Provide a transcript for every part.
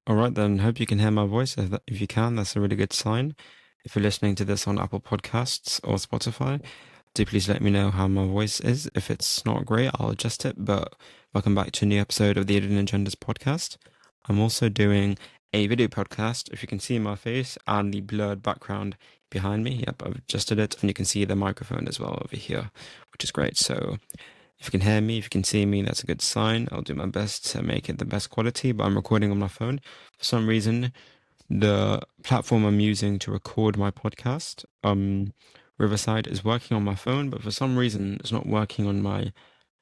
All right, then. Hope you can hear my voice. If you can, that's a really good sign. If you're listening to this on Apple Podcasts or Spotify, do please let me know how my voice is. If it's not great, I'll adjust it. But welcome back to a new episode of the Hidden Agendas podcast. I'm also doing a video podcast. If you can see my face and the blurred background behind me, yep, I've adjusted it, and you can see the microphone as well over here, which is great. So if you can hear me, if you can see me, that's a good sign. I'll do my best to make it the best quality, but I'm recording on my phone. For some reason, the platform I'm using to record my podcast, Riverside, is working on my phone, but for some reason, it's not working on my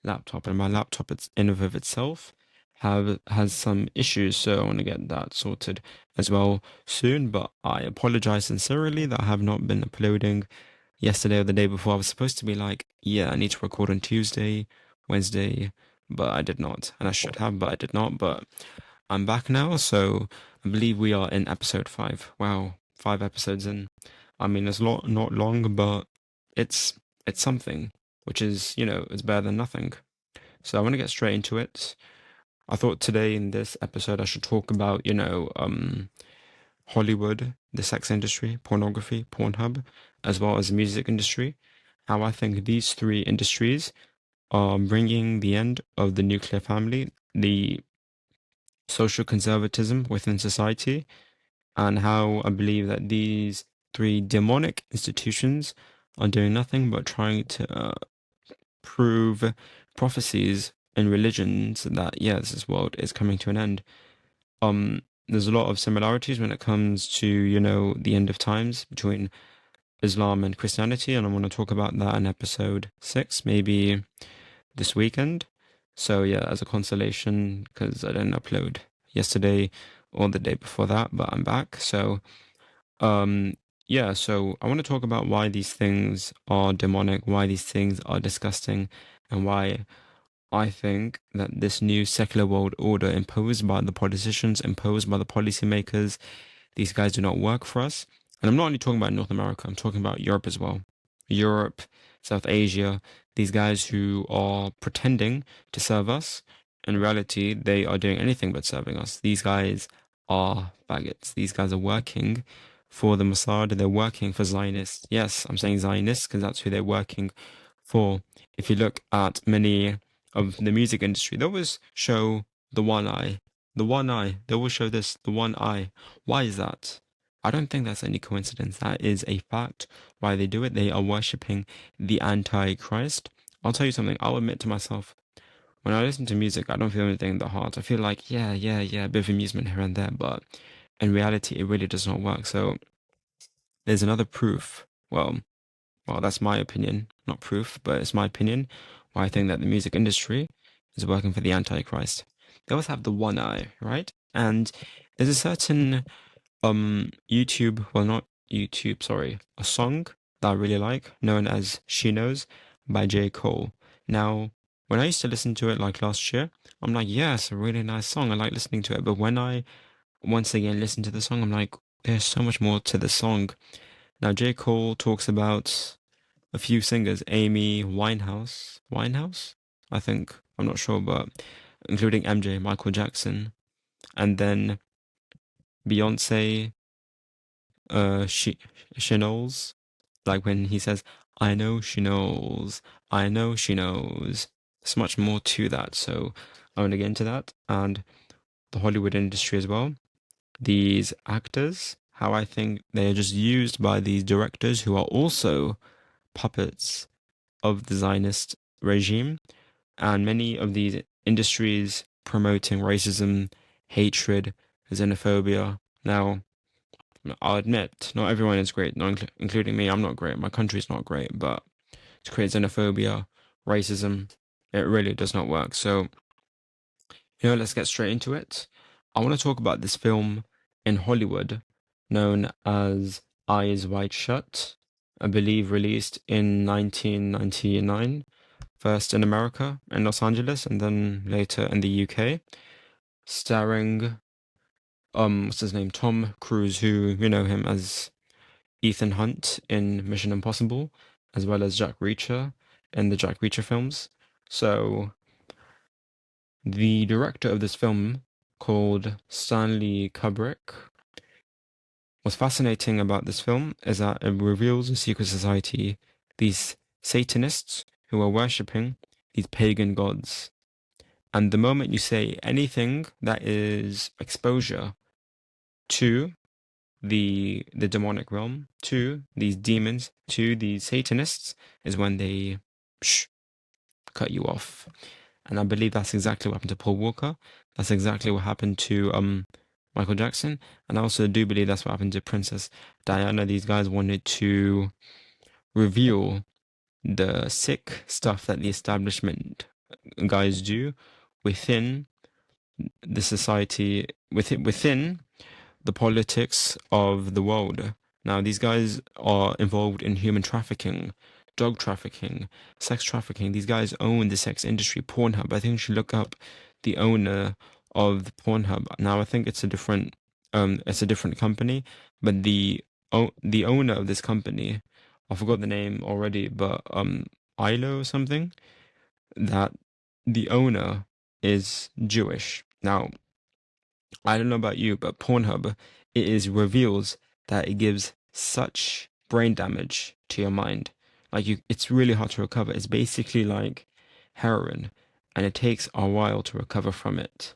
laptop. And my laptop, it's in of itself, has some issues, so I want to get that sorted as well soon. But I apologize sincerely that I have not been uploading yesterday or the day before. I was supposed to be like, yeah, I need to record on Tuesday, Wednesday, but I did not. And I should have, but I did not. But I'm back now, so I believe we are in episode 5. Wow, 5 episodes in. I mean, it's not long, but it's it's something, which is, it's better than nothing. So I want to get straight into it. I thought today in this episode I should talk about, Hollywood, the sex industry, pornography, Pornhub, as well as the music industry. How I think these three industries are bringing the end of the nuclear family, the social conservatism within society, and how I believe that these three demonic institutions are doing nothing but trying to prove prophecies in religions that yes, this world is coming to an end. There's a lot of similarities when it comes to, the end of times between Islam and Christianity, and I want to talk about that in episode 6, maybe this weekend. So yeah, as a consolation, because I didn't upload yesterday or the day before that, but I'm back. So um yeah, so I want to talk about why these things are demonic, why these things are disgusting, and why I think that this new secular world order imposed by the politicians, imposed by the policymakers, these guys do not work for us. And I'm not only talking about North America, I'm talking about Europe as well. Europe, South Asia, these guys who are pretending to serve us. In reality, they are doing anything but serving us. These guys are faggots. These guys are working for the Mossad. They're working for Zionists. Yes, I'm saying Zionists because that's who they're working for. If you look at many of the music industry, they always show the one eye. The one eye. They always show this, the one eye. Why is that? I don't think that's any coincidence. That is a fact why they do it. They are worshipping the Antichrist. I'll tell you something. I'll admit to myself, when I listen to music, I don't feel anything in the heart. I feel like, yeah, yeah, yeah, a bit of amusement here and there, but in reality, it really does not work. So there's another proof. Well, that's my opinion, not proof, but it's my opinion why I think that the music industry is working for the Antichrist. They always have the one eye, right? And there's a certain YouTube, well, not YouTube, sorry, a song that I really like known as She Knows by J. Cole. Now, when I used to listen to it like last year, I'm like, yeah, it's a really nice song. I like listening to it. But when I once again listen to the song, I'm like, there's so much more to the song. Now, J. Cole talks about a few singers, Amy Winehouse, I think, I'm not sure, but including MJ, Michael Jackson, and then Beyonce, she knows, like when he says, I know she knows, I know she knows. There's much more to that, so I want to get into that, and the Hollywood industry as well. These actors, how I think they're just used by these directors who are also puppets of the Zionist regime, and many of these industries promoting racism, hatred, xenophobia. Now, I'll admit, not everyone is great, not including me. I'm not great. My country's not great, but to create xenophobia, racism, it really does not work. So, let's get straight into it. I want to talk about this film in Hollywood known as Eyes Wide Shut, I believe released in 1999, first in America, in Los Angeles, and then later in the UK, starring, what's his name? Tom Cruise, who you know him as Ethan Hunt in Mission Impossible, as well as Jack Reacher in the Jack Reacher films. So, the director of this film called Stanley Kubrick. What's fascinating about this film is that it reveals a secret society, these Satanists who are worshipping these pagan gods. And the moment you say anything that is exposure to the demonic realm, to these demons, to these Satanists, is when they psh, cut you off. And I believe that's exactly what happened to Paul Walker. That's exactly what happened to Michael Jackson. And I also do believe that's what happened to Princess Diana. These guys wanted to reveal the sick stuff that the establishment guys do within the society, within the politics of the world. Now, these guys are involved in human trafficking, drug trafficking, sex trafficking. These guys own the sex industry, Pornhub. I think you should look up the owner of the Pornhub. Now, I think it's a different company, but the owner of this company, I forgot the name already, but Ilo or something, that the owner is Jewish. Now, I don't know about you, but Pornhub, it is reveals that it gives such brain damage to your mind. Like it's really hard to recover. It's basically like heroin, and it takes a while to recover from it.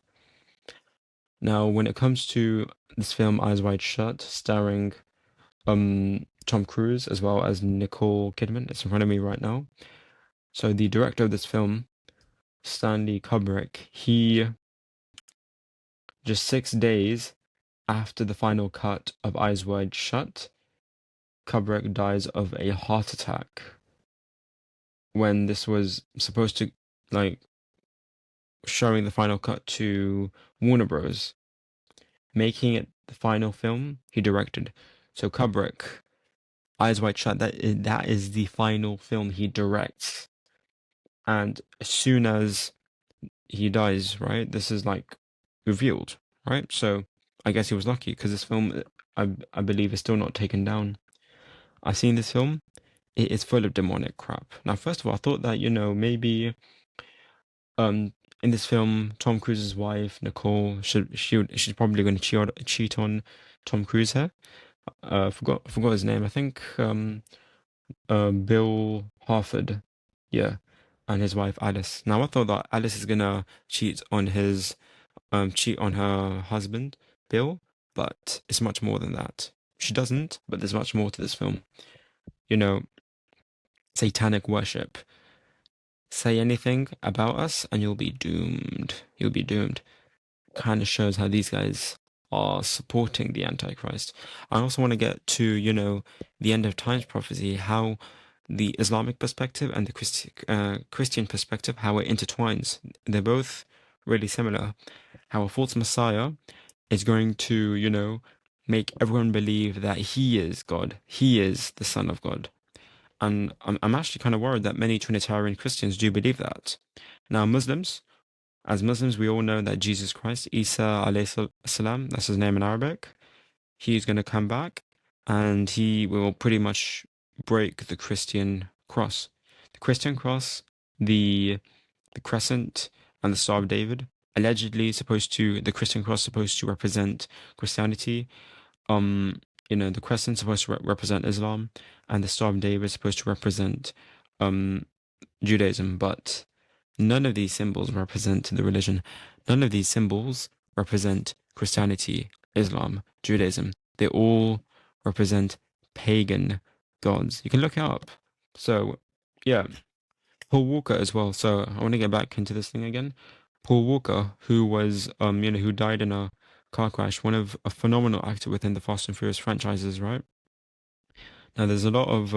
Now, when it comes to this film, Eyes Wide Shut, starring Tom Cruise as well as Nicole Kidman, it's in front of me right now. So the director of this film, Stanley Kubrick, he just 6 days after the final cut of Eyes Wide Shut, Kubrick dies of a heart attack when this was supposed to, like, showing the final cut to Warner Bros., making it the final film he directed. So Kubrick, Eyes Wide Shut, that is the final film he directs. And as soon as he dies, right, this is like revealed, right? So I guess he was lucky because this film, I believe, is still not taken down. I've seen this film. It is full of demonic crap. Now, first of all, I thought that, maybe um in this film, Tom Cruise's wife, Nicole, she's probably going to cheat on Tom Cruise here. Forgot his name. I think Bill Harford. Yeah. And his wife Alice. Now I thought that Alice is gonna cheat on her husband, Bill, but it's much more than that. She doesn't, but there's much more to this film. You know, satanic worship. Say anything about us and you'll be doomed. You'll be doomed. Kind of shows how these guys are supporting the Antichrist. I also want to get to, the end of times prophecy, how the Islamic perspective and the Christian perspective, how it intertwines. They're both really similar. How a false Messiah is going to, make everyone believe that he is God. He is the Son of God. And I'm actually kind of worried that many Trinitarian Christians do believe that. Now, as Muslims, we all know that Jesus Christ, Isa alayhi salam, that's his name in Arabic, he's going to come back and he will pretty much break the Christian cross. The Christian cross, the crescent, and the Star of David, allegedly the Christian cross supposed to represent Christianity. The crescent supposed to represent Islam, and the Star of David is supposed to represent um Judaism, but none of these symbols represent the religion. None of these symbols represent Christianity, Islam, Judaism. They all represent pagan gods. You can look it up. So, yeah, Paul Walker as well. So I want to get back into this thing again. Paul Walker, who was, who died in a car crash, one of a phenomenal actor within the Fast and Furious franchises, right? Now, there's a lot of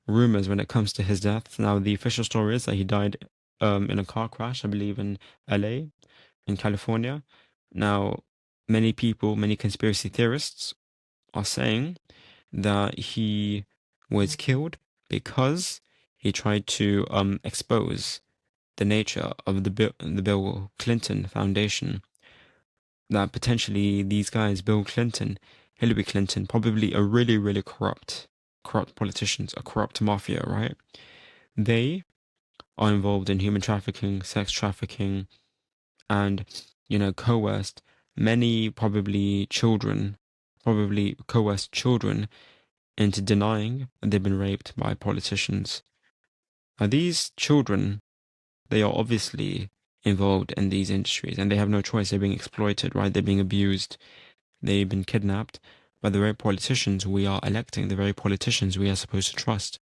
rumors when it comes to his death. Now, the official story is that he died in a car crash, I believe in LA, in California. Now, many conspiracy theorists are saying that he was killed because he tried to expose the nature of the Bill Clinton Foundation. That potentially these guys, Bill Clinton, Hillary Clinton, probably a really, really corrupt politicians, a corrupt mafia, right? They are involved in human trafficking, sex trafficking, and coerced many probably coerced children into denying that they've been raped by politicians. Now, these children, they are obviously involved in these industries and they have no choice. They're being exploited, right? They're being abused. They've been kidnapped by the very politicians we are electing, the very politicians we are supposed to trust.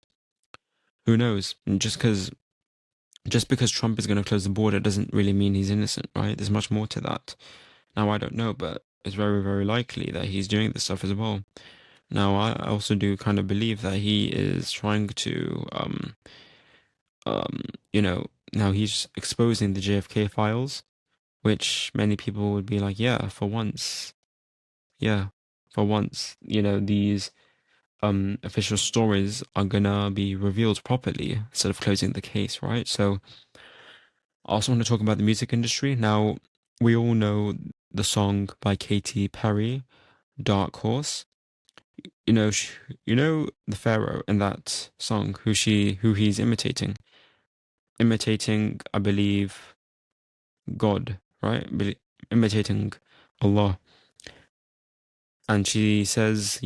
Who knows? And just because Trump is going to close the border doesn't really mean he's innocent, right? There's much more to that. Now, I don't know, but it's very, very likely that he's doing this stuff as well. Now, I also do kind of believe that he is trying to, um, now he's exposing the JFK files, which many people would be like, yeah, for once, yeah, for once, these official stories are gonna be revealed properly instead of closing the case, right? So I also want to talk about the music industry. Now, we all know the song by Katy Perry, Dark Horse. The pharaoh in that song, who he's imitating, I believe, God, right? Imitating Allah. And she says,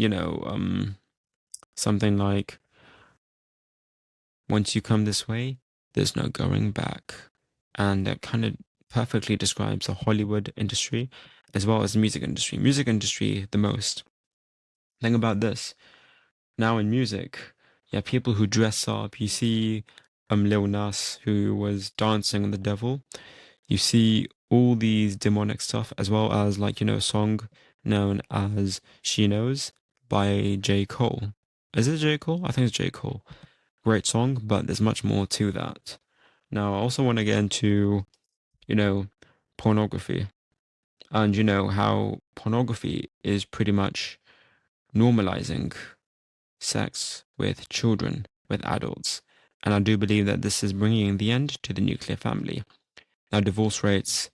something like, once you come this way, there's no going back. And that kind of perfectly describes the Hollywood industry as well as the music industry. Music industry, the most. Think about this. Now in music, you have people who dress up. You see Lil Nas, who was dancing on the devil. You see all these demonic stuff, as well as a song known as She Knows by J. Cole. Is it J. Cole? I think it's J. Cole. Great song, but there's much more to that. Now, I also want to get into, pornography. And how pornography is pretty much normalizing sex with children, with adults. And I do believe that this is bringing the end to the nuclear family. Now, divorce rates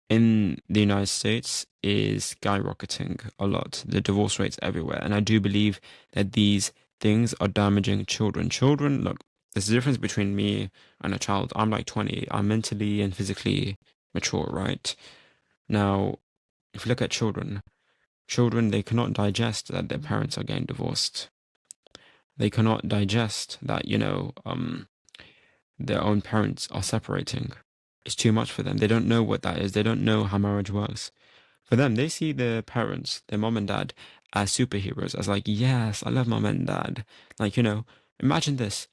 in the United States is skyrocketing a lot. The divorce rates everywhere. And I do believe that these things are damaging children. Children, look, there's a difference between me and a child. I'm like 20. I'm mentally and physically mature, right? Now, if you look at children, they cannot digest that their parents are getting divorced. They cannot digest that, their own parents are separating. It's too much for them. They don't know what that is. They don't know how marriage works. For them, they see their parents, their mom and dad, as superheroes, as like, yes, I love mom and dad. Imagine this.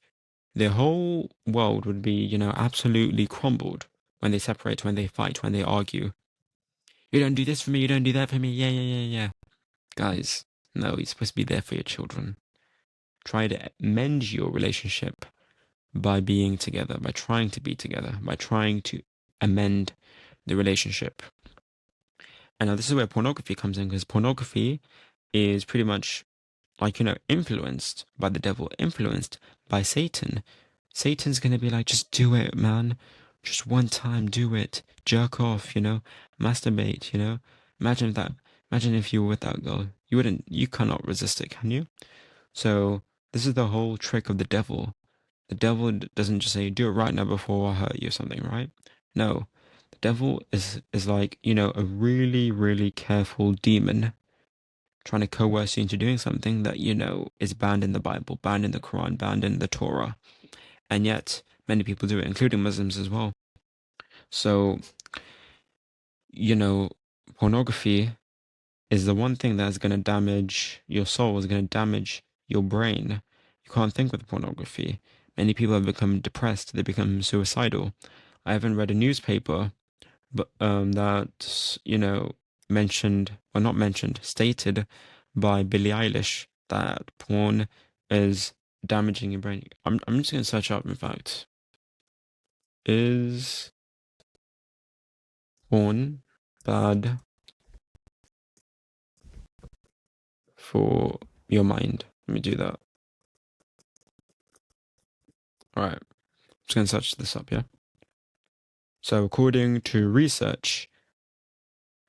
Their whole world would be, absolutely crumbled when they separate, when they fight, when they argue. You don't do this for me, you don't do that for me. Yeah, yeah, yeah, yeah. Guys, no, you're supposed to be there for your children. Try to mend your relationship by being together, by trying to be together, by trying to amend the relationship. And now this is where pornography comes in, because pornography is pretty much influenced by the devil, influenced by Satan. Satan's going to be like, just do it, man. Just one time, do it. Jerk off, masturbate, Imagine that. Imagine if you were with that girl. You cannot resist it, can you? So this is the whole trick of the devil. The devil doesn't just say, do it right now before I hurt you or something, right? No. The devil is like, a really, really careful demon trying to coerce you into doing something that, is banned in the Bible, banned in the Quran, banned in the Torah. And yet, many people do it, including Muslims as well. So, pornography is the one thing that's going to damage your soul, is going to damage your brain. You can't think with pornography. Many people have become depressed, they become suicidal. I haven't read a newspaper but that, stated by Billie Eilish that porn is damaging your brain. I'm just going to search up, in fact. Is porn bad for your mind? Let me do that. All right. I'm just going to search this up, yeah? So according to research,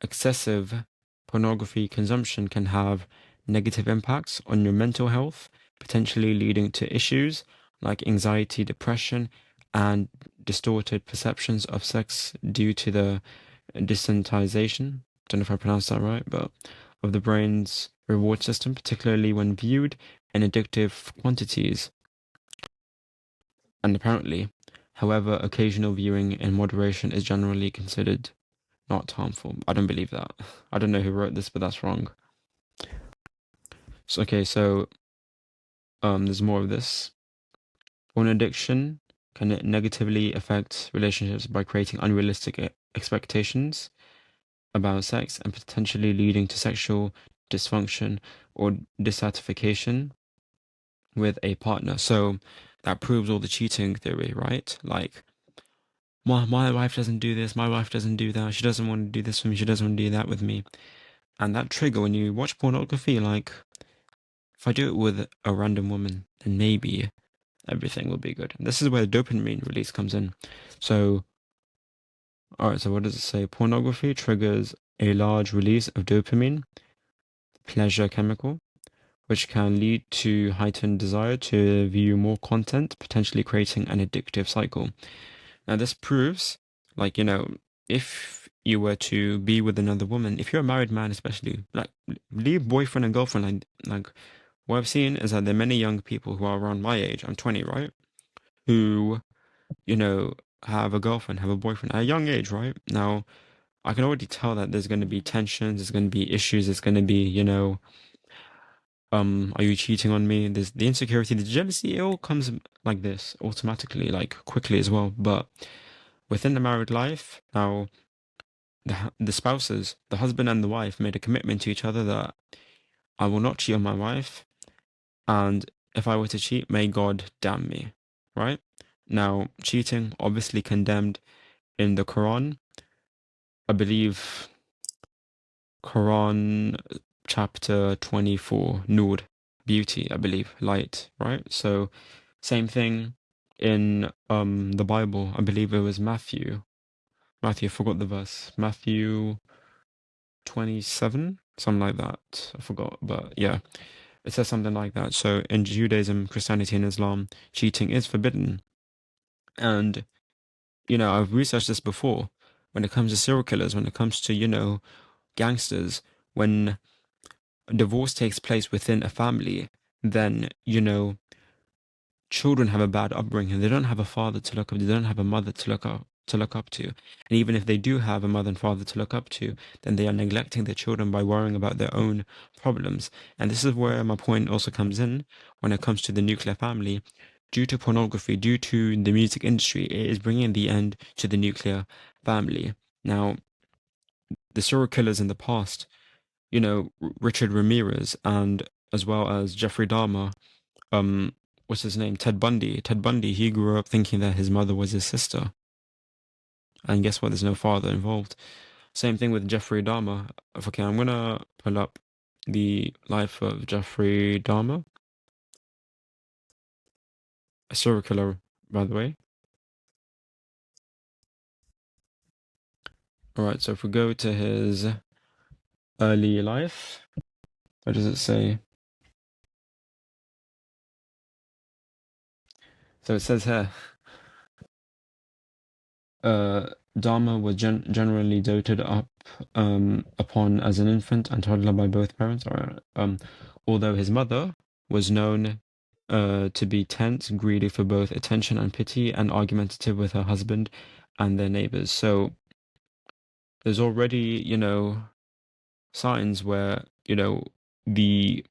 excessive pornography consumption can have negative impacts on your mental health, potentially leading to issues like anxiety, depression, and distorted perceptions of sex due to the desensitization, don't know if I pronounced that right, but of the brain's reward system, particularly when viewed in addictive quantities. And apparently, however, occasional viewing in moderation is generally considered not harmful. I don't believe that. I don't know who wrote this, but that's wrong. So, okay, so there's more of this. Porn addiction can negatively affect relationships by creating unrealistic expectations about sex and potentially leading to sexual dysfunction or dissatisfaction with a partner. So that proves all the cheating theory, right? Like, my wife doesn't do this, my wife doesn't do that, she doesn't want to do this with me, she doesn't want to do that with me. And that trigger when you watch pornography, like, if I do it with a random woman, then maybe everything will be good. And this is where the dopamine release comes in. So, all right, so what does it say? Pornography triggers a large release of dopamine, pleasure chemical, which can lead to heightened desire to view more content, potentially creating an addictive cycle. Now, this proves, like, if you were to be with another woman, if you're a married man, especially, like, leave boyfriend and girlfriend, like, what I've seen is that there are many young people who are around my age, I'm 20, right? Who, you know, have a girlfriend, have a boyfriend at a young age, right? Now, I can already tell that there's going to be tensions, there's going to be issues, there's going to be, are you cheating on me? There's the insecurity, the jealousy, it all comes like this automatically, like quickly as well. But within the married life, now the spouses, the husband and the wife made a commitment to each other that I will not cheat on my wife, and if I were to cheat, may God damn me, right? Now, cheating obviously condemned in the Quran. I believe Quran chapter 24, Nur, beauty, I believe, light, right? So same thing in the Bible. I believe it was Matthew. Matthew, I forgot the verse. Matthew 27, something like that. I forgot, but yeah, it says something like that. So in Judaism, Christianity, and Islam, cheating is forbidden. And I've researched this before. When it comes to serial killers, when it comes to, gangsters, when divorce takes place within a family, then, children have a bad upbringing. They don't have a father to look up to. They don't have a mother to look up to. And even if they do have a mother and father to look up to, then they are neglecting their children by worrying about their own problems. And this is where my point also comes in when it comes to the nuclear family. Due to pornography, due to the music industry, it is bringing the end to the nuclear family. Now, the serial killers in the past, Richard Ramirez and as well as Jeffrey Dahmer, what's his name? Ted Bundy. Ted Bundy, he grew up thinking that his mother was his sister. And guess what? There's no father involved. Same thing with Jeffrey Dahmer. Okay, I'm gonna pull up the life of Jeffrey Dahmer, a serial killer, by the way. All right, so if we go to his early life, what does it say? So it says here, Dahmer was generally doted upon as an infant and toddler by both parents, although his mother was known to be tense, greedy for both attention and pity, and argumentative with her husband and their neighbors. So there's already, signs where, the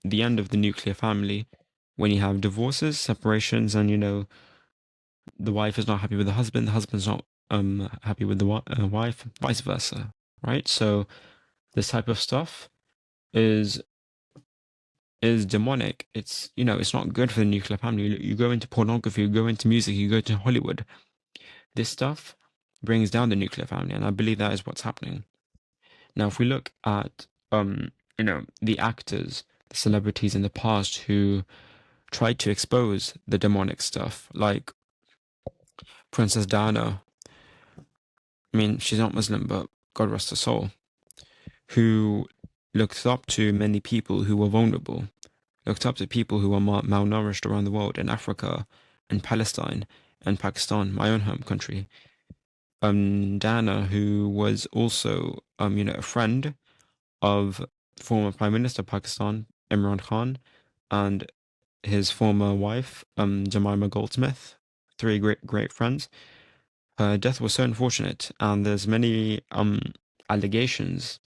the end of the nuclear family, when you have divorces, separations, and the wife is not happy with the husband's not happy with the wife, vice versa, right? So this type of stuff is demonic. It's not good for the nuclear family. You go into pornography, you go into music, you go to Hollywood. This stuff brings down the nuclear family, and I believe that is what's happening. Now, if we look at the actors, the celebrities in the past who tried to expose the demonic stuff, like Princess Diana. I mean, she's not Muslim, but God rest her soul, who looked up to many people who were vulnerable, looked up to people who were malnourished around the world in Africa and Palestine and Pakistan, my own home country. Dana, who was also a friend of former Prime Minister of Pakistan, Imran Khan, and his former wife, Jemima Goldsmith, three great friends. Her death was so unfortunate, and there's many allegations,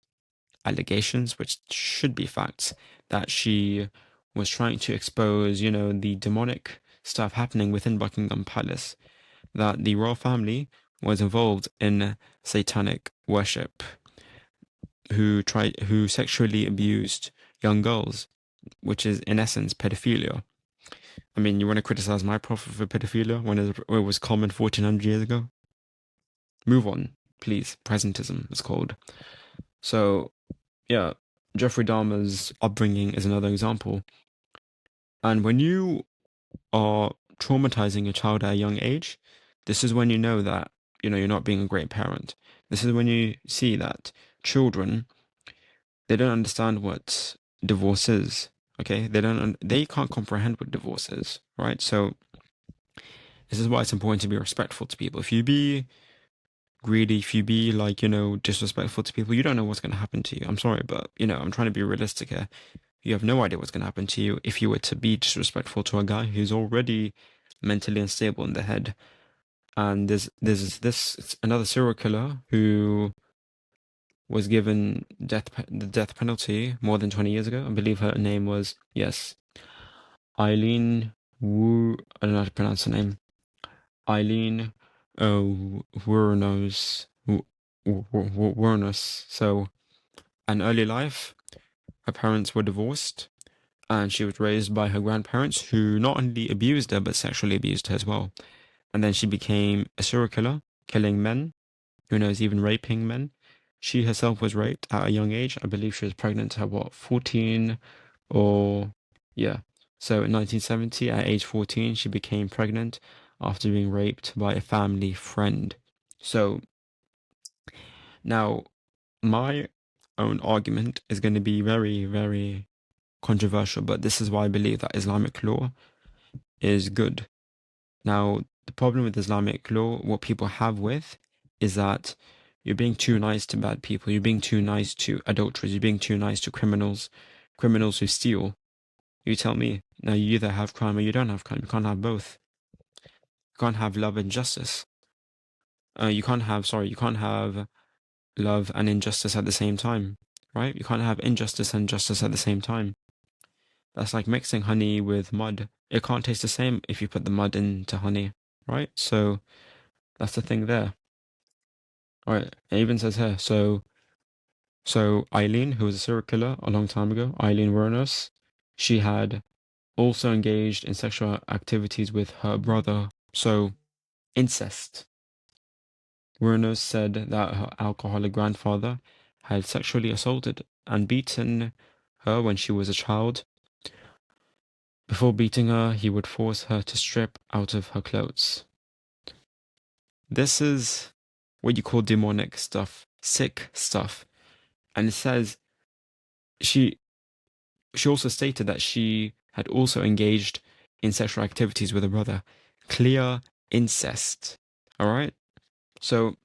allegations which should be facts, that she was trying to expose, the demonic stuff happening within Buckingham Palace, that the royal family was involved in satanic worship, who sexually abused young girls, which is in essence pedophilia. I mean, you want to criticize my prophet for pedophilia when it was common 1400 years ago? Move on, please. Presentism is called. So, yeah, Jeffrey Dahmer's upbringing is another example. And when you are traumatizing a child at a young age, this is when you know that, you're not being a great parent. This is when you see that children, they don't understand what divorce is. Okay, they can't comprehend what divorce is, right? So this is why it's important to be respectful to people. If you be greedy, if you be like, disrespectful to people, you don't know what's going to happen to you. I'm sorry, but, I'm trying to be realistic here. You have no idea what's going to happen to you if you were to be disrespectful to a guy who's already mentally unstable in the head. And there's this another serial killer who was given the death penalty more than 20 years ago. I believe her name was, yes, Eileen Wu. I don't know how to pronounce her name. Eileen Wuornos. Wuornos. So, an early life, her parents were divorced, and she was raised by her grandparents, who not only abused her but sexually abused her as well. And then she became a serial killer, killing men, who knows, even raping men. She herself was raped at a young age. I believe she was pregnant at what, 14 or yeah. So in 1970, at age 14, she became pregnant after being raped by a family friend. So now my own argument is going to be very, very controversial, but this is why I believe that Islamic law is good. Now, the problem with Islamic law, what people have with, is that you're being too nice to bad people. You're being too nice to adulterers. You're being too nice to criminals, criminals who steal. You tell me. Now, you either have crime or you don't have crime. You can't have both. You can't have love and justice. You can't have love and injustice at the same time, right? You can't have injustice and justice at the same time. That's like mixing honey with mud. It can't taste the same if you put the mud into honey, right? So that's the thing there. All right, it even says here, so Eileen, who was a serial killer a long time ago, Eileen Wuornos, she had also engaged in sexual activities with her brother. So incest. Wuornos said that her alcoholic grandfather had sexually assaulted and beaten her when she was a child. Before beating her, he would force her to strip out of her clothes. This is what you call demonic stuff, sick stuff. And it says she also stated that she had also engaged in sexual activities with her brother. Clear incest. All right? So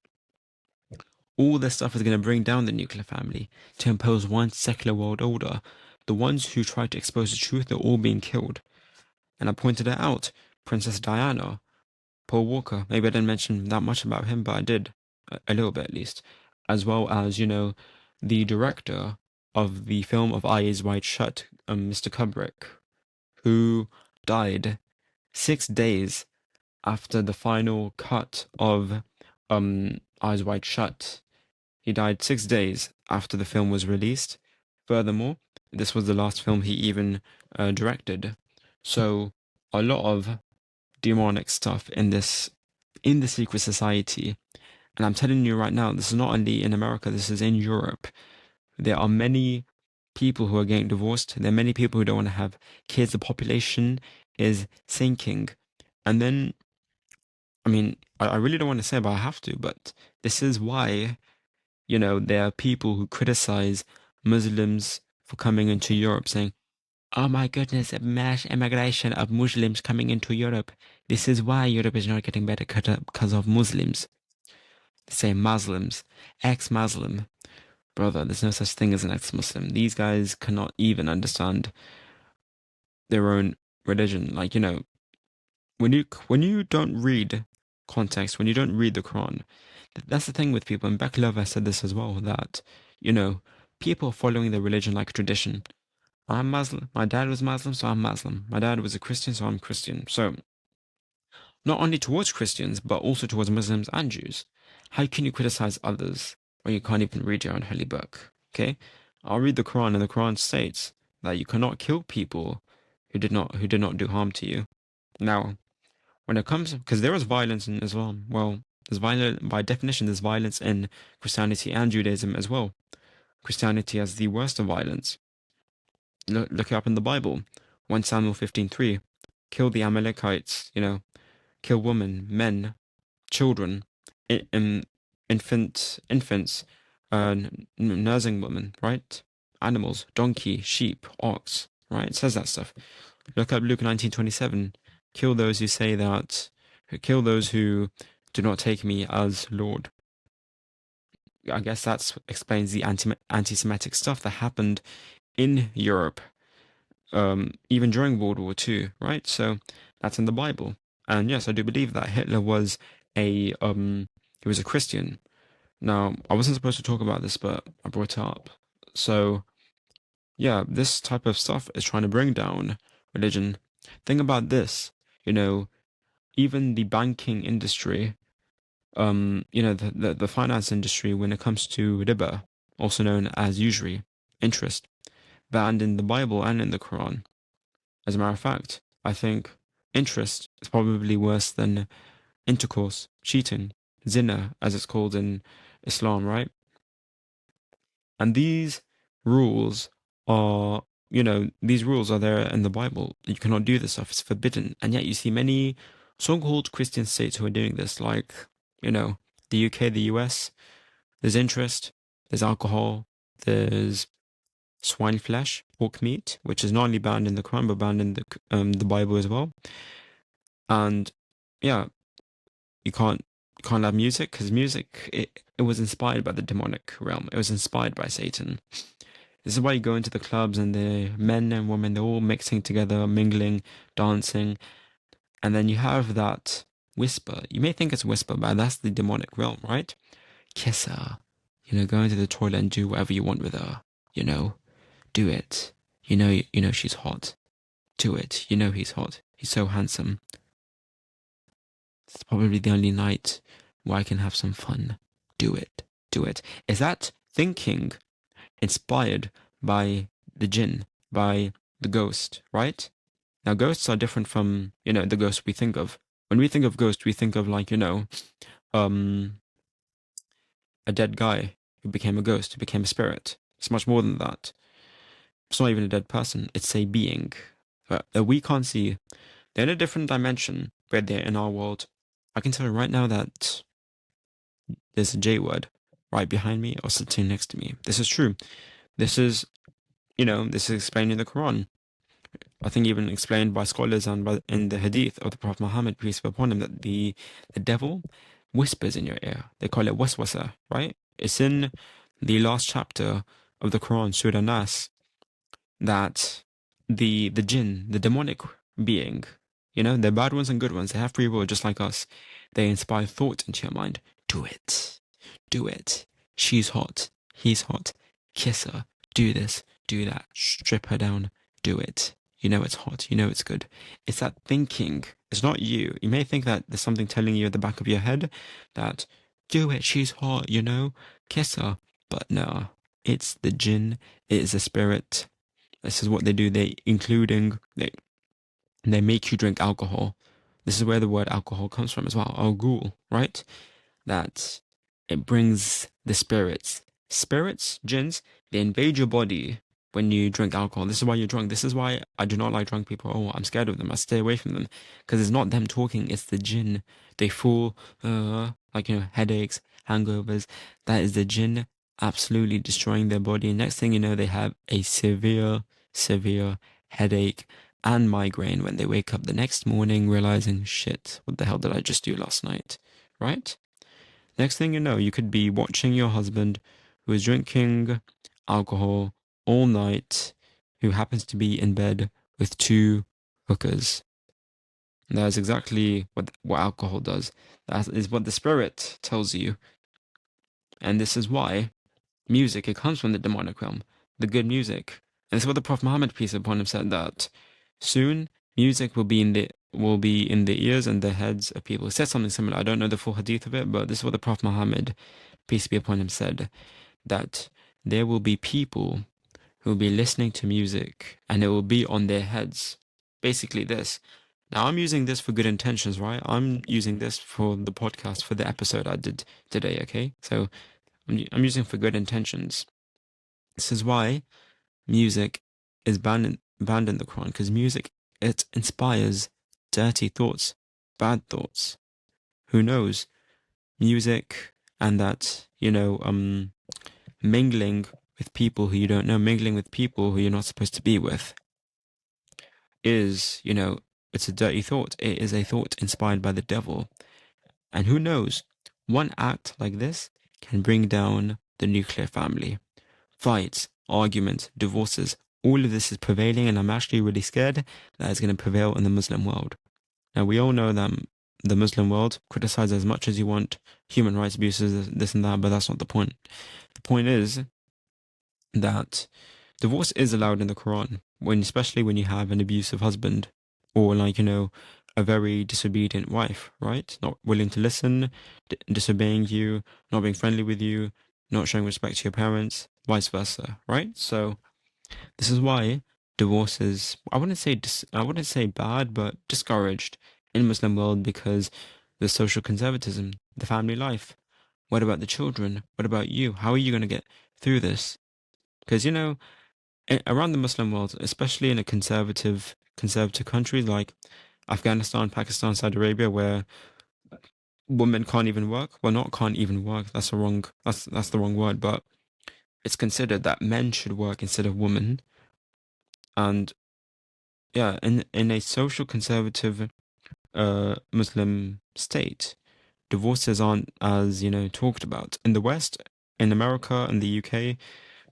all this stuff is going to bring down the nuclear family to impose one secular world order. The ones who try to expose the truth, they're all being killed. And I pointed it out. Princess Diana, Paul Walker. Maybe I didn't mention that much about him, but I did. A little bit at least. As well as, the director of the film of Eyes Wide Shut, Mr. Kubrick, who died 6 days after the final cut of Eyes Wide Shut. He died 6 days after the film was released. Furthermore, this was the last film he even directed. So a lot of demonic stuff in the secret society. And I'm telling you right now, this is not only in America, this is in Europe. There are many people who are getting divorced. There are many people who don't want to have kids. The population is sinking. And then, I mean, I really don't want to say it, but I have to. But this is why, there are people who criticize Muslims for coming into Europe, saying, oh my goodness, mass immigration of Muslims coming into Europe. This is why Europe is not getting better because of Muslims. They say Muslims, ex-Muslim. Brother, there's no such thing as an ex-Muslim. These guys cannot even understand their own religion. Like, when you don't read context, when you don't read the Quran, that's the thing with people. And Beck Lover said this as well, that, you know, people following their religion like a tradition. I'm Muslim. My dad was Muslim, so I'm Muslim. My dad was a Christian, so I'm Christian. So not only towards Christians, but also towards Muslims and Jews. How can you criticize others when you can't even read your own holy book? Okay? I'll read the Quran, and the Quran states that you cannot kill people who did not do harm to you. Now, when it comes, because there is violence in Islam, well, there's violence by definition. There's violence in Christianity and Judaism as well. Christianity has the worst of violence. Look it up in the Bible. 1 Samuel 15:3. Kill the Amalekites. Kill women, men, children, infants, nursing women, right? Animals, donkey, sheep, ox, right? It says that stuff. Look up Luke 19:27. Kill those kill those who do not take me as Lord. I guess that explains the anti-Semitic stuff that happened in Europe, even during World War II, right? So that's in the Bible. And yes, I do believe that Hitler was he was a Christian. Now, I wasn't supposed to talk about this, but I brought it up. So yeah, this type of stuff is trying to bring down religion. Think about this, even the banking industry, the finance industry, when it comes to riba, also known as usury, interest, banned in the Bible and in the Quran. As a matter of fact, I think interest is probably worse than intercourse, cheating, zina, as it's called in Islam, right? And rules these rules are there in the Bible. You cannot do this stuff. It's forbidden. And yet you see many so-called Christian states who are doing this, like, the UK, the US. There's interest, there's alcohol, there's swine flesh, pork meat, which is not only banned in the Quran, but banned in the Bible as well. And yeah, you can't have music, because music, it was inspired by the demonic realm. It was inspired by Satan. This is why you go into the clubs and the men and women, they're all mixing together, mingling, dancing. And then you have that whisper. You may think it's a whisper, but that's the demonic realm, right? Kiss her. Go into the toilet and do whatever you want with her. Do it. She's hot. Do it. He's hot. He's so handsome. It's probably the only night where I can have some fun. Do it. Do it. Is that thinking inspired by the jinn, by the ghost, right? Now, ghosts are different from, the ghosts we think of. When we think of ghosts, we think of like, a dead guy who became a ghost, who became a spirit. It's much more than that. It's not even a dead person. It's a being that we can't see. They're in a different dimension, but they're in our world. I can tell you right now that there's a J word right behind me or sitting next to me. This is true. This is explained in the Quran. I think even explained by scholars and in the hadith of the Prophet Muhammad, peace be upon him, that the devil whispers in your ear. They call it waswasa, right? It's in the last chapter of the Quran, Surah Nas, that the jinn, the demonic being, they're bad ones and good ones. They have free will just like us. They inspire thought into your mind. Do it. Do it. She's hot. He's hot. Kiss her. Do this. Do that. Strip her down. Do it. It's hot. It's good. It's that thinking. It's not you. You may think that there's something telling you at the back of your head that, do it. She's hot, kiss her. But no, it's the jinn. It is the spirit. This is what they do. They make you drink alcohol. This is where the word alcohol comes from as well. Al-Ghul, right? That it brings the spirits. Spirits, jinns, they invade your body when you drink alcohol. This is why you're drunk. This is why I do not like drunk people. Oh, I'm scared of them. I stay away from them. Because it's not them talking, it's the jinn. They fall, headaches, hangovers. That is the jinn absolutely destroying their body. Next thing you know, they have a severe, severe headache and migraine when they wake up the next morning realizing, shit, what the hell did I just do last night? Right? Next thing you know, you could be watching your husband who is drinking alcohol all night, who happens to be in bed with two hookers. And that is exactly what alcohol does. That is what the spirit tells you. And this is why music, it comes from the demonic realm, the good music. And this is what the Prophet Muhammad, peace be upon him, said, that soon music will be in the ears and the heads of people. He said something similar. I don't know the full hadith of it, but this is what the Prophet Muhammad, peace be upon him, said, that there will be people who will be listening to music and it will be on their heads. Basically this. Now I'm using this for good intentions, right? I'm using this for the podcast, for the episode I did today, okay? So I'm using for good intentions. This is why music is banned in the Quran, because music, it inspires dirty thoughts, bad thoughts. Who knows? Music and that, mingling with people who you don't know, mingling with people who you're not supposed to be with, is, it's a dirty thought. It is a thought inspired by the devil. And who knows? One act like this can bring down the nuclear family. Fights, arguments, divorces, all of this is prevailing, and I'm actually really scared that it's going to prevail in the Muslim world. Now, we all know that the Muslim world, criticize as much as you want human rights abuses, this and that, but that's not the point. The point is that divorce is allowed in the Quran, especially when you have an abusive husband or a very disobedient wife, right? Not willing to listen, disobeying you, not being friendly with you, not showing respect to your parents, vice versa, right? So this is why divorce is, I wouldn't say bad, but discouraged in Muslim world, because the social conservatism, the family life. What about the children? What about you? How are you going to get through this? Because around the Muslim world, especially in a conservative countries like Afghanistan, Pakistan, Saudi Arabia, where women can't even work. Well, not can't even work. That's the wrong word. But it's considered that men should work instead of women. And yeah, in a social conservative Muslim state, divorces aren't as talked about. In the West, in America and the UK,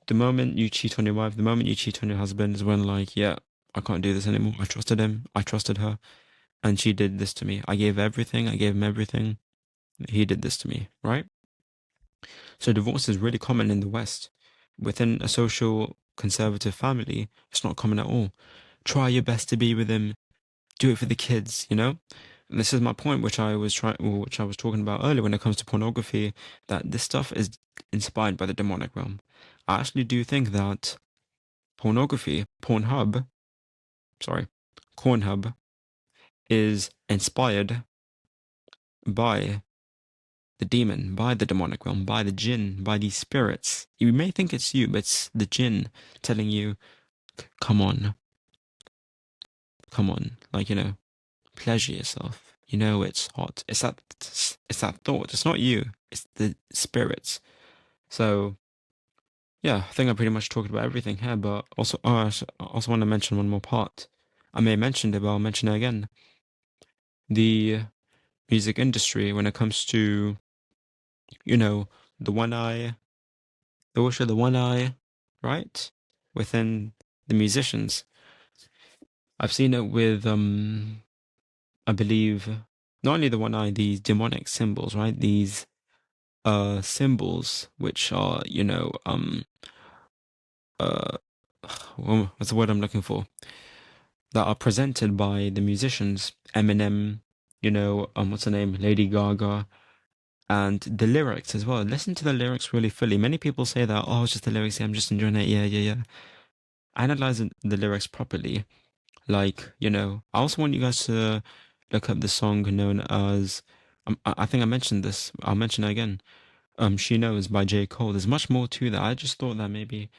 the moment you cheat on your wife, the moment you cheat on your husband is when, like, yeah, I can't do this anymore. I trusted him, I trusted her, and she did this to me. I gave everything, I gave him everything. He did this to me, right? So divorce is really common in the West. Within a social conservative family, it's not common at all. Try your best to be with him. Do it for the kids, And this is my point, which I was talking about earlier when it comes to pornography, that this stuff is inspired by the demonic realm. I actually do think that Pornhub, is inspired by the demon, by the demonic realm, by the jinn, by these spirits. You may think it's you, but it's the jinn telling you, come on, like, pleasure yourself. It's hot. It's that thought. It's not you. It's the spirits. So yeah, I think I pretty much talked about everything here, but I also want to mention one more part. I may have mentioned it, but I'll mention it again. The music industry, when it comes to, the one eye, the one eye, right? Within the musicians. I've seen it with, I believe, not only the one eye, these demonic symbols, right? These symbols which are, uh what's the word I'm looking for? That are presented by the musicians, Eminem, what's her name? Lady Gaga, and the lyrics as well. Listen to the lyrics really fully. Many people say that, oh, it's just the lyrics, yeah, I'm just enjoying it. Yeah, yeah, yeah. Analyze the lyrics properly. Like, I also want you guys to look up the song known as, I think I mentioned this, I'll mention it again. She Knows by J. Cole. There's much more to that. I just thought that maybe,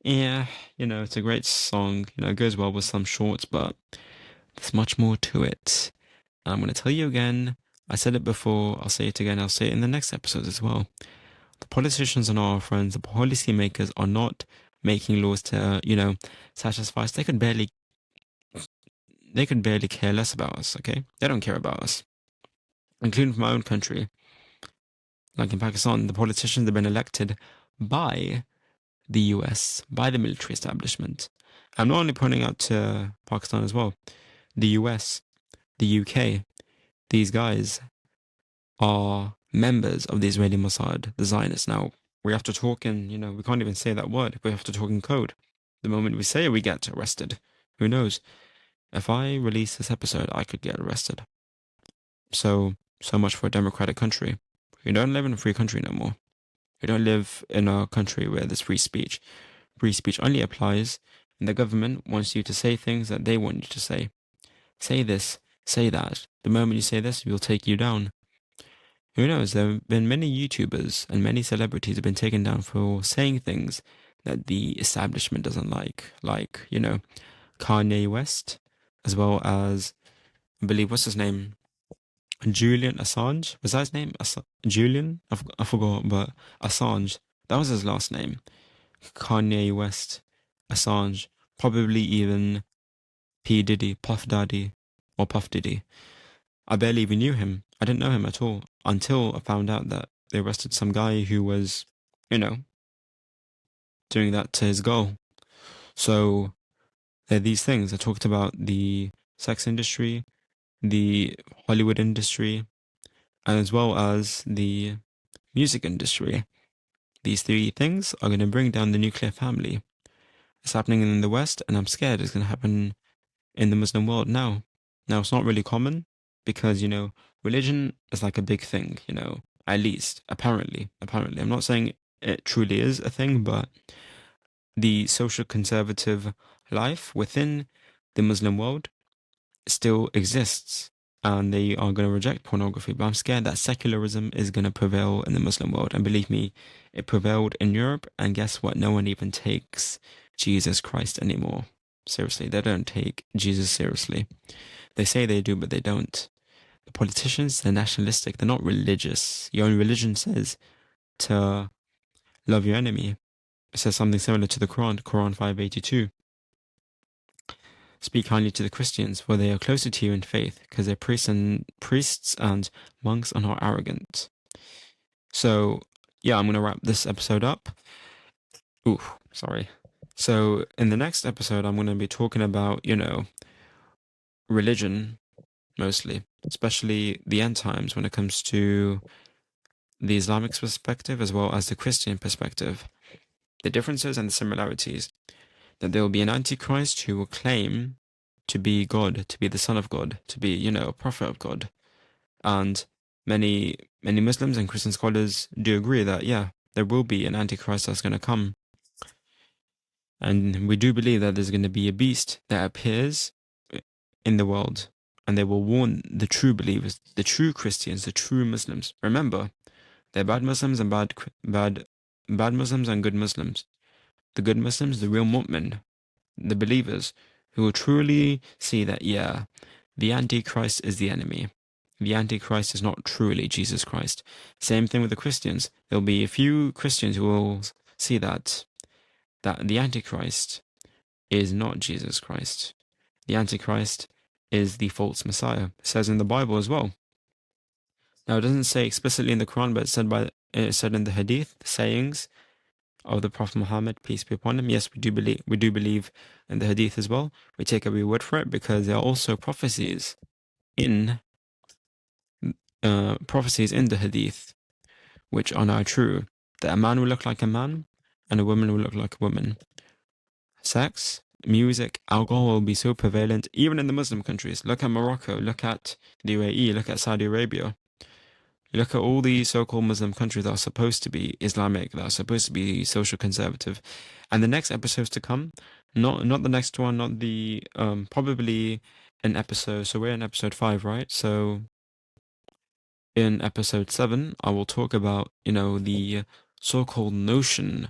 yeah, it's a great song. It goes well with some shorts, but there's much more to it. And I'm going to tell you again. I said it before. I'll say it again. I'll say it in the next episode as well. The politicians are not our friends. The policymakers are not making laws to, satisfy us. They could barely care less about us, okay? They don't care about us. Including from my own country. Like in Pakistan, the politicians have been elected by the US, by the military establishment. I'm not only pointing out to Pakistan as well, the US, the UK, these guys are members of the Israeli Mossad, the Zionists. Now, we have to talk in, we can't even say that word. We have to talk in code. The moment we say it, we get arrested. Who knows? If I release this episode, I could get arrested. So much for a democratic country. We don't live in a free country no more. We don't live in a country where there's free speech. Free speech only applies when the government wants you to say things that they want you to say. Say this, say that. The moment you say this, we'll take you down. Who knows? There have been many YouTubers and many celebrities have been taken down for saying things that the establishment doesn't like. Like, Kanye West, as well as, I believe, what's his name? Julian Assange? Was that his name? Julian? I forgot, but Assange. That was his last name. Kanye West, Assange, probably even P. Diddy, Puff Daddy, or Puff Diddy. I barely even knew him. I didn't know him at all until I found out that they arrested some guy who was, you know, doing that to his girl. So there are these things. I talked about the sex industry, the Hollywood industry, as well as the music industry. These three things are going to bring down the nuclear family. It's happening in the West, and I'm scared it's going to happen in the Muslim world now. Now, it's not really common because, religion is like a big thing, at least, apparently. Apparently. I'm not saying it truly is a thing, but the social conservative life within the Muslim world still exists and they are going to reject pornography. But I'm scared that secularism is going to prevail in the Muslim world. And believe me, it prevailed in Europe. And guess what? No one even takes Jesus Christ anymore. Seriously, they don't take Jesus seriously. They say they do, but they don't. The politicians, they're nationalistic. They're not religious. Your own religion says to love your enemy. It says something similar to the Quran, Quran 582. Speak kindly to the Christians, for they are closer to you in faith, because their priests and monks are not arrogant. So, yeah, I'm going to wrap this episode up. Ooh, sorry. So, in the next episode, I'm going to be talking about, religion, mostly, especially the end times when it comes to the Islamic perspective as well as the Christian perspective. The differences and the similarities. That there will be an antichrist who will claim to be God, to be the Son of God, to be, a prophet of God. And many Muslims and Christian scholars do agree that, yeah, there will be an antichrist that's going to come. And we do believe that there's going to be a beast that appears in the world and they will warn the true believers, the true Christians, the true Muslims. Remember, they're bad Muslims and bad Muslims and good Muslims. The good Muslims, the real mu'min, the believers who will truly see that, yeah, the Antichrist is the enemy. The Antichrist is not truly Jesus Christ. Same thing with the Christians. There'll be a few Christians who will see that the Antichrist is not Jesus Christ. The Antichrist is the false Messiah. It says in the Bible as well. Now, it doesn't say explicitly in the Quran, but it said in the Hadith, the sayings of the Prophet Muhammad, peace be upon him. Yes, we do believe in the Hadith as well. We take every word for it because there are also prophecies in the Hadith which are now true. That a man will look like a man and a woman will look like a woman. Sex, music, alcohol will be so prevalent even in the Muslim countries. Look at Morocco, look at the UAE, look at Saudi Arabia. Look at all the so-called Muslim countries that are supposed to be Islamic, that are supposed to be social conservative. And the next episodes to come, not the next one, not the probably an episode. So we're in episode 5, right? So in episode 7, I will talk about, the so-called notion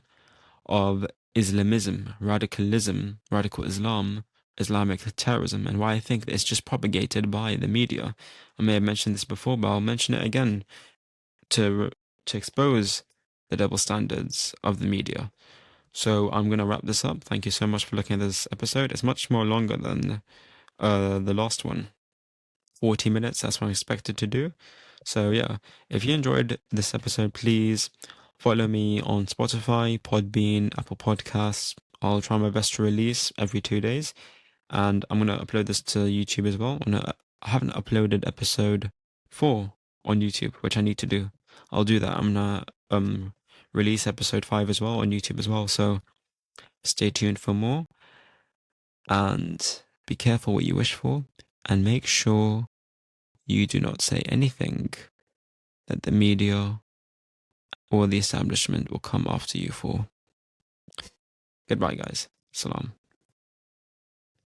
of Islamism, radicalism, radical Islam, Islamic terrorism, and why I think that it's just propagated by the media. I may have mentioned this before, but I'll mention it again to expose the double standards of the media. So I'm going to wrap this up. Thank you so much for looking at this episode. It's much more longer than the last one. 40 minutes. That's what I'm expected to do. So yeah, if you enjoyed this episode, please follow me on Spotify, Podbean, Apple Podcasts. I'll try my best to release every 2 days, and I'm gonna upload this to YouTube as well. I haven't uploaded episode 4 on YouTube, which I need to do. I'll do that. I'm gonna release episode 5 as well on YouTube as well. So stay tuned for more, and be careful what you wish for, and make sure you do not say anything that the media or the establishment will come after you for. Goodbye, guys. Salam.